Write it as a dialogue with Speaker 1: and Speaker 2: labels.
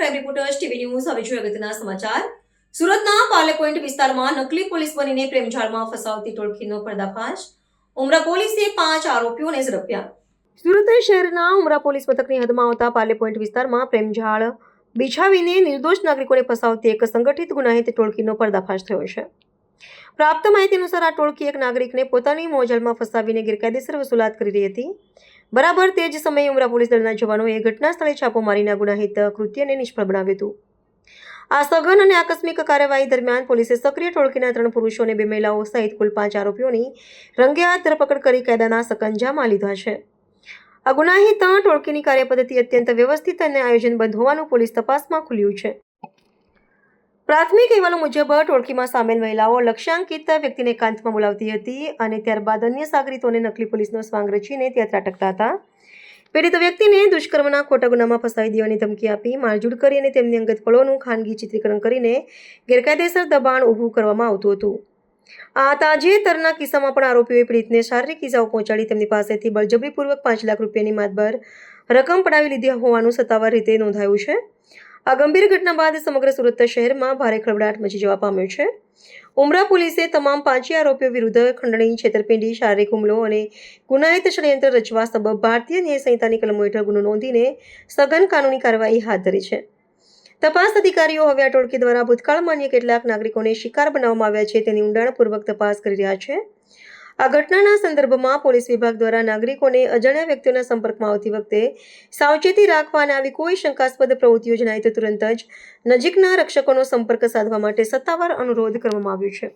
Speaker 1: Crime reporters TV news હવે જોઈએ અગત્યના સમાચાર. સુરતના પાર્લે પોઈન્ટ વિસ્તારમાં નકલી પોલીસ બનીને પ્રેમજાળમાં ફસાવતી ટોળકીનો પર્દાફાશ. ઉમરા પોલીસે 5 આરોપીઓને ઝડપ્યા. સુરત શહેરના ઉમરા પોલીસ મથકની હદમાં આવતા પાર્લે પોઈન્ટ વિસ્તારમાં પ્રેમજાળ બિછાવીને નિર્દોષ નાગરિકોને ફસાવતી એક સંગઠિત ગુનાહિત ટોળકીનો પર્દાફાશ થયો છે. પ્રાપ્ત માહિતી અનુસાર આ ટોળકી એક નાગરિકને પોતાની મોજાળમાં ફસાવીને ગેરકાયદેસર વસૂલાત કરી રહી હતી. બરાબર તે જ સમયે ઉમરા પોલીસ દળના જવાનોએ ઘટના સ્થળે છાપો મારીને ગુનાહિત કૃત્યને નિષ્ફળ બનાવ્યું હતું. આ સઘન અને આકસ્મિક કાર્યવાહી દરમિયાન પોલીસે સક્રિય ટોળકીના 3 પુરુષો અને 2 મહિલાઓ સહિત કુલ 5 આરોપીઓની રંગેહાથ ધરપકડ કરી કાયદાના સકંજામાં લીધા છે. આ ગુનાહિત ટોળકીની કાર્યપદ્ધતિ અત્યંત વ્યવસ્થિત અને આયોજનબદ્ધ હોવાનું પોલીસ તપાસમાં ખુલ્યું છે. પ્રાથમિક અહેવાલો મુજબ ટોળકીમાં સામેલ મહિલાઓ લક્ષ્યાંકિત વ્યક્તિને એકાંતમાં બોલાવતી હતી અને ત્યારબાદ અન્ય સાગરીતોને નકલી પોલીસનો સ્વાંગ રચીને ત્યાં ત્રાટકતા હતા. પીડિત વ્યક્તિને દુષ્કર્મના ખોટા ગુનામાં ફસાવી દેવાની ધમકી આપી મારઝૂડ કરી અને તેમની અંગત પળોનું ખાનગી ચિત્રીકરણ કરીને ગેરકાયદેસર દબાણ ઊભું કરવામાં આવતું હતું. આ તાજેતરના કિસ્સામાં પણ આરોપીઓએ પીડિતને શારીરિક ઇજાઓ પહોંચાડી તેમની પાસેથી બળજબરીપૂર્વક 5 લાખ રૂપિયાની માતબર રકમ પડાવી લીધી હોવાનું સત્તાવાર રીતે નોંધાયું છે. આ ગંભીર ઘટના બાદ સમગ્ર સુરત શહેરમાં ભારે ખળભળાટ મચી જવા પામ્યો છે. ઉમરા પોલીસે તમામ 5 આરોપીઓ વિરુદ્ધ ખંડણી, છેતરપિંડી, શારીરિક હુમલો અને ગુનાહિત ષડયંત્ર રચવા સબબ ભારતીય ન્યાય સંહિતાની કલમો હેઠળ ગુનો નોંધીને સઘન કાનૂની કાર્યવાહી હાથ ધરી છે. તપાસ અધિકારીઓ હવે આ ટોળકી દ્વારા ભૂતકાળમાં અન્ય કેટલાક નાગરિકોને શિકાર બનાવવામાં આવ્યા છે તેની ઊંડાણપૂર્વક તપાસ કરી રહ્યા છે. આ ઘટનાના સંદર્ભમાં પોલીસ વિભાગ દ્વારા નાગરિકોને અજાણ્યા વ્યક્તિઓના સંપર્કમાં આવતી વખતે સાવચેતી રાખવા અને આવી કોઈ શંકાસ્પદ પ્રવૃત્તિઓ જણાય તો તુરંત જ નજીકના રક્ષકોનો સંપર્ક સાધવા માટે સત્તાવાર અનુરોધ કરવામાં આવ્યો છે.